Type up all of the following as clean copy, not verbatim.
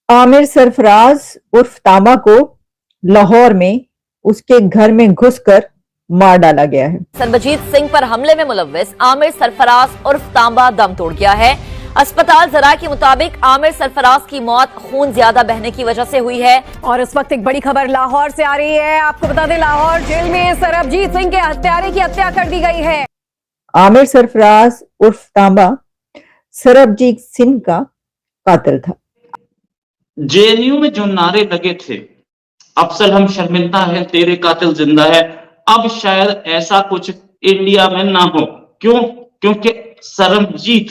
आमिर सरफराज उर्फ तांबा को लाहौर में उसके घर में घुसकर मार डाला गया है। सरबजीत सिंह पर हमले में मुलव्विस आमिर सरफराज उर्फ तांबा दम तोड़ गया है। अस्पताल जरा के मुताबिक आमिर सरफराज की मौत खून ज्यादा बहने की वजह से हुई है। और इस वक्त एक बड़ी खबर लाहौर से आ रही है। आपको बता दें, लाहौर जेल में सरबजीत सिंह के हत्यारे की हत्या कर दी गई है। आमिर सरफराज उर्फ तांबा सरबजीत सिंह का कातिल था। जेएनयू में जो नारे लगे थे, अफसल हम शर्मिंदा है, तेरे कातिल जिंदा है, अब शायद ऐसा कुछ इंडिया में ना हो। क्यों? क्योंकि सरबजीत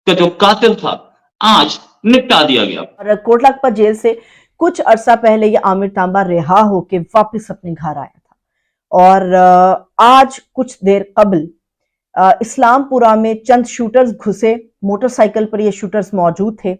का जो कातिल था आज निपटा दिया गया। और कोटला लखपत जेल से कुछ अरसा पहले ये आमिर तांबा रिहा होकर वापस अपने घर आया था और आज कुछ देर कबल इस्लामपुरा में चंद शूटर्स घुसे। मोटरसाइकिल पर ये शूटर्स मौजूद थे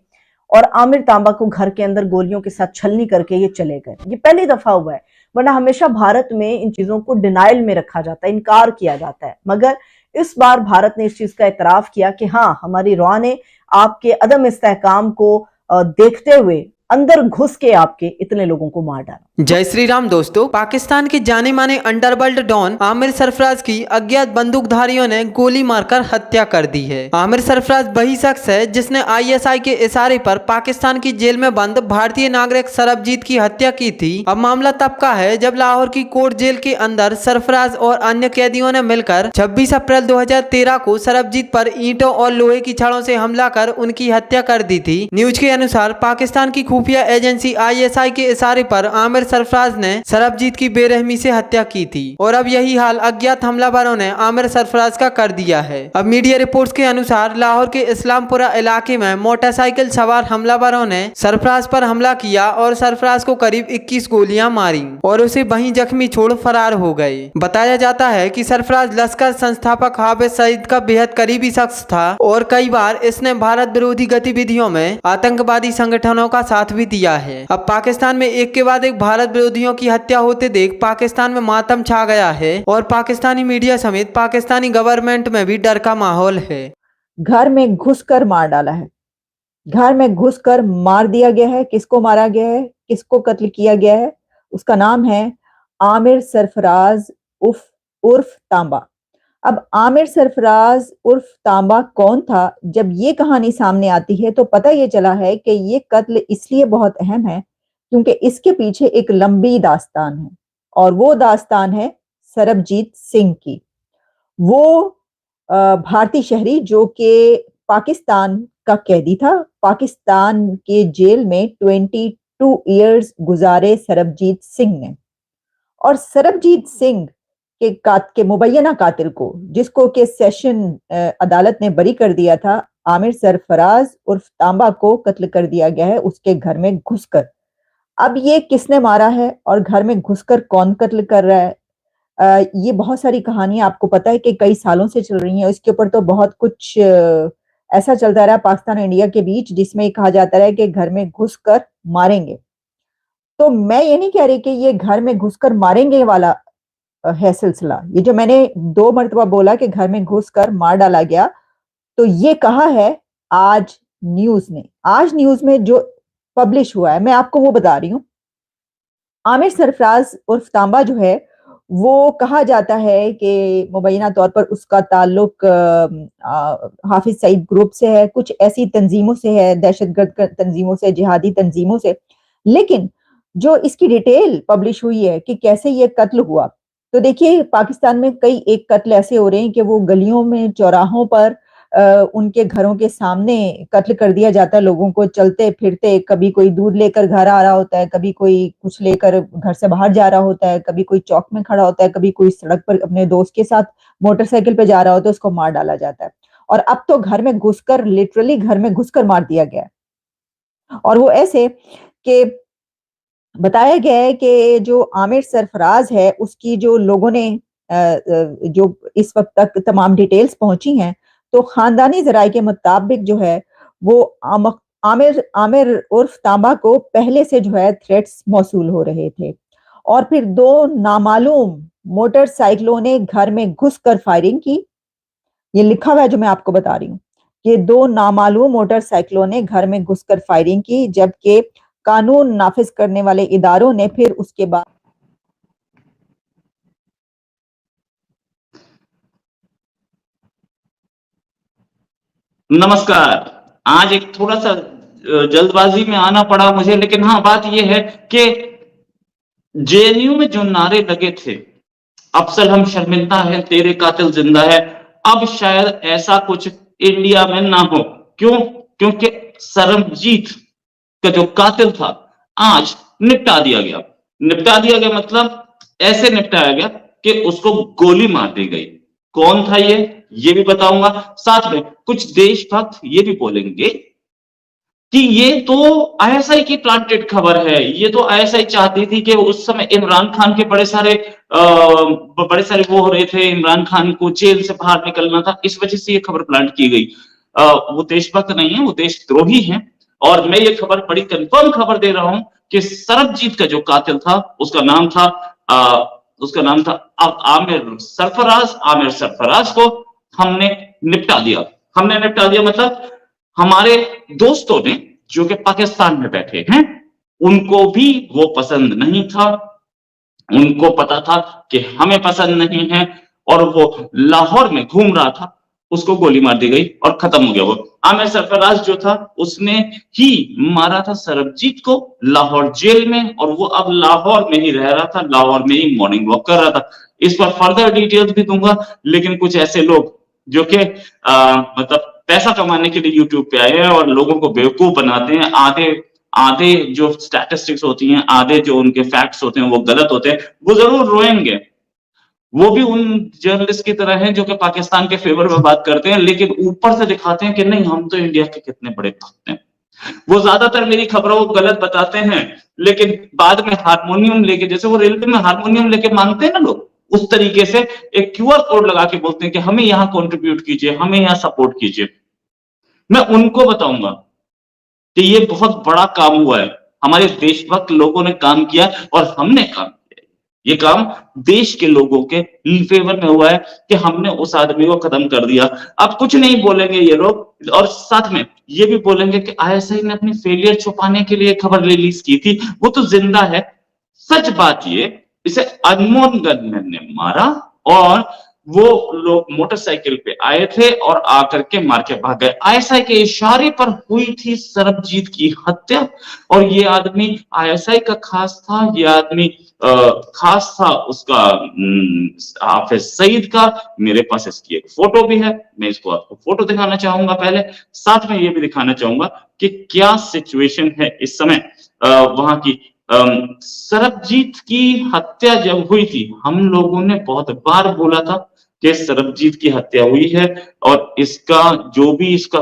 और आमिर तांबा को घर के अंदर गोलियों के साथ छलनी करके ये चले गए। ये पहली दफा हुआ है, वरना हमेशा भारत में इन चीजों को डिनाइल में रखा जाता है, इनकार किया जाता है। मगर इस बार भारत ने इस चीज का इतराफ किया कि हाँ, हमारी रॉ ने आपके अदम इस्तेहकाम को देखते हुए अंदर घुस के आपके इतने लोगों को मार डाला। जय श्री राम दोस्तों, पाकिस्तान के जाने माने अंडरवर्ल्ड डॉन आमिर सरफराज की अज्ञात बंदूकधारियों ने गोली मारकर हत्या कर दी है। आमिर सरफराज वही शख्स है जिसने आईएसआई के इशारे पर पाकिस्तान की जेल में बंद भारतीय नागरिक सरबजीत की हत्या की थी। अब मामला तब का है जब लाहौर की कोर्ट जेल के अंदर सरफराज और अन्य कैदियों ने मिलकर 26 अप्रैल 2013 को सरबजीत पर ईंटों और लोहे की छड़ों से हमला कर उनकी हत्या कर दी थी। न्यूज के अनुसार पाकिस्तान की खुफिया एजेंसी आईएसआई के इशारे पर आमिर सरफराज ने सरबजीत की बेरहमी से हत्या की थी और अब यही हाल अज्ञात हमलावरों ने आमिर सरफराज का कर दिया है। अब मीडिया रिपोर्ट्स के अनुसार लाहौर के इस्लामपुरा इलाके में मोटरसाइकिल सवार हमलावरों ने सरफराज पर हमला किया और सरफराज को करीब 21 गोलियां मारी और उसे वहीं जख्मी छोड़ फरार हो गए। बताया जाता है कि सरफराज लश्कर संस्थापक हाफिज सईद का बेहद करीबी शख्स था और कई बार इसने भारत विरोधी गतिविधियों में आतंकवादी संगठनों का साथ भी दिया है। अब पाकिस्तान में एक के बाद एक भारत विरोधियों की हत्या होते देख पाकिस्तान में मातम छा गया है और पाकिस्तानी मीडिया समेत पाकिस्तानी गवर्नमेंट में भी डर का माहौल है। घर में घुसकर मार डाला है, घर में घुसकर मार दिया गया है। किसको मारा गया है, किसको कत्ल किया गया है? उसका नाम है आमिर सरफराज उर्फ तांबा। अब आमिर सरफराज उर्फ तांबा कौन था? जब ये कहानी सामने आती है तो पता ये चला है कि ये कत्ल इसलिए बहुत अहम है क्योंकि इसके पीछे एक लंबी दास्तान है और वो दास्तान है सरबजीत सिंह की। वो भारतीय शहरी जो कि पाकिस्तान का कैदी था, पाकिस्तान के जेल में 22 इयर्स गुजारे सरबजीत सिंह ने। और सरबजीत सिंह के मुबैना कातिल को, जिसको के सेशन अदालत ने बरी कर दिया था, आमिर सरफराज उर्फ तांबा को कत्ल कर दिया गया है उसके घर में घुसकर। अब ये किसने मारा है और घर में घुसकर कौन कत्ल कर रहा है? ये बहुत सारी कहानियां आपको पता है कि कई सालों से चल रही हैं। इसके ऊपर तो बहुत कुछ ऐसा चलता रहा पाकिस्तान और इंडिया के बीच, जिसमें कहा जाता रहा कि घर में घुसकर मारेंगे। तो मैं ये नहीं कह रही कि ये घर में घुसकर मारेंगे वाला है सिलसिला। ये जो मैंने 2 मरतबा बोला कि घर में घुसकर मार डाला गया, तो ये कहा है आज न्यूज ने। आज न्यूज में जो पब्लिश हुआ है मैं आपको वो बता रही हूँ। आमिर सरफराज उर्फ तांबा जो है वो कहा जाता है कि मुबैना तौर पर उसका ताल्लुक हाफिज सईद ग्रुप से है, कुछ ऐसी तंजीमों से है, दहशतगर्द तंजीमों से, जिहादी तंजीमों से। लेकिन जो इसकी डिटेल पब्लिश हुई है कि कैसे ये कत्ल हुआ, तो देखिए पाकिस्तान में कई एक कत्ल ऐसे हो रहे हैं कि वो गलियों में, चौराहों पर, उनके घरों के सामने कत्ल कर दिया जाता है लोगों को चलते फिरते। कभी कोई दूध लेकर घर आ रहा होता है, कभी कोई कुछ लेकर घर से बाहर जा रहा होता है, कभी कोई चौक में खड़ा होता है, कभी कोई सड़क पर अपने दोस्त के साथ मोटरसाइकिल पे जा रहा होता है, उसको मार डाला जाता है। और अब तो घर में घुसकर, लिटरली घर में घुसकर मार दिया गया है। और वो ऐसे कि बताया गया है कि जो आमिर सरफराज है उसकी जो लोगों ने जो इस वक्त तक तमाम डिटेल्स पहुंची हैं, तो खानदानी जराये के मुताबिक जो है वो आमिर उर्फ तांबा को पहले से जो है थ्रेट्स मौसूल हो रहे थे और फिर 2 नामालूम मोटरसाइकिलों ने घर में घुसकर फायरिंग की। ये लिखा हुआ है जो मैं आपको बता रही हूँ कि 2 नामालूम मोटरसाइकिलों ने घर में घुसकर फायरिंग की, जबकि कानून नाफिज करने वाले इदारों ने फिर उसके बाद नमस्कार। आज एक थोड़ा सा जल्दबाजी में आना पड़ा मुझे, लेकिन हाँ, बात यह है कि जेएनयू में जो नारे लगे थे, अफसल हम शर्मिंदा है, तेरे कातिल जिंदा है, अब शायद ऐसा कुछ इंडिया में ना हो। क्यों? क्योंकि सरबजीत का जो कातिल था आज निपटा दिया गया। निपटा दिया गया मतलब ऐसे निपटाया गया कि उसको गोली मार दी गई। कौन था ये भी बताऊंगा। साथ में कुछ देशभक्त ये भी बोलेंगे कि ये तो आईएसआई की प्लांटेड खबर है। ये तो आईएसआई चाहती थी कि उस समय इमरान खान के बड़े सारे वो हो रहे थे, इमरान खान को जेल से बाहर निकलना था, इस वजह से ये खबर प्लांट की गई। वो देशभक्त नहीं है, वो देशद्रोही हैं। और मैं ये खबर बड़ी कंफर्म खबर दे रहा हूं कि सरबजीत का जो कातिल था उसका नाम था आमिर सरफराज। आमिर सरफराज को हमने निपटा दिया मतलब हमारे दोस्तों ने जो कि पाकिस्तान में बैठे हैं, उनको भी वो पसंद नहीं था। उनको पता था कि हमें पसंद नहीं है, और वो लाहौर में घूम रहा था, उसको गोली मार दी गई और खत्म हो गया। वो आमिर सरफराज जो था उसने ही मारा था सरबजीत को लाहौर जेल में, और वो अब लाहौर में ही रह रहा था, लाहौर में ही मॉर्निंग वॉक कर रहा था। इस पर फर्दर डिटेल्स भी दूंगा, लेकिन कुछ ऐसे लोग जो कि मतलब पैसा कमाने के लिए यूट्यूब पे आए हैं और लोगों को बेवकूफ बनाते हैं। आधे जो स्टैटिस्टिक्स होती हैं, आधे जो उनके फैक्ट्स होते हैं वो गलत होते हैं, वो जरूर रोएंगे। वो भी उन जर्नलिस्ट की तरह हैं जो कि पाकिस्तान के फेवर में बात करते हैं, लेकिन ऊपर से दिखाते हैं कि नहीं, हम तो इंडिया के कितने बड़े भक्त हैं। वो ज्यादातर मेरी खबरों को गलत बताते हैं, लेकिन बाद में हारमोनियम लेके, जैसे वो रेलवे में हारमोनियम लेके मांगते हैं ना लोग, उस तरीके से एक क्यूआर कोड लगा के बोलते हैं कि हमें यहाँ कंट्रीब्यूट कीजिए, हमें यहाँ सपोर्ट कीजिए। मैं उनको बताऊंगा कि ये बहुत बड़ा काम हुआ है, हमारे देशभक्त लोगों ने काम किया और हमने काम किया। ये काम देश के लोगों के फेवर में हुआ है कि हमने उस आदमी को खत्म कर दिया। अब कुछ नहीं बोलेंगे ये लोग, और साथ में ये भी बोलेंगे कि आईएसआई ने अपनी फेलियर छुपाने के लिए खबर रिलीज की थी, वो तो जिंदा है। सच बात ये, इसे अनमोल गनमैन ने मारा और वो लोग मोटरसाइकिल पे आए थे और आकर के मार के भाग गए। आईएसआई के इशारे पर हुई थी सरबजीत की हत्या, और ये आदमी आईएसआई का खास था। ये आदमी खास था उसका हाफिज सईद का। मेरे पास इसकी एक फोटो भी है, मैं इसको आपको फोटो दिखाना चाहूंगा। पहले साथ में ये भी दिखाना चाहूंगा कि क्या सिचुएशन है इस समय वहां की। सरबजीत की हत्या जब हुई थी, हम लोगों ने बहुत बार बोला था कि सरबजीत की हत्या हुई है, और इसका जो भी इसका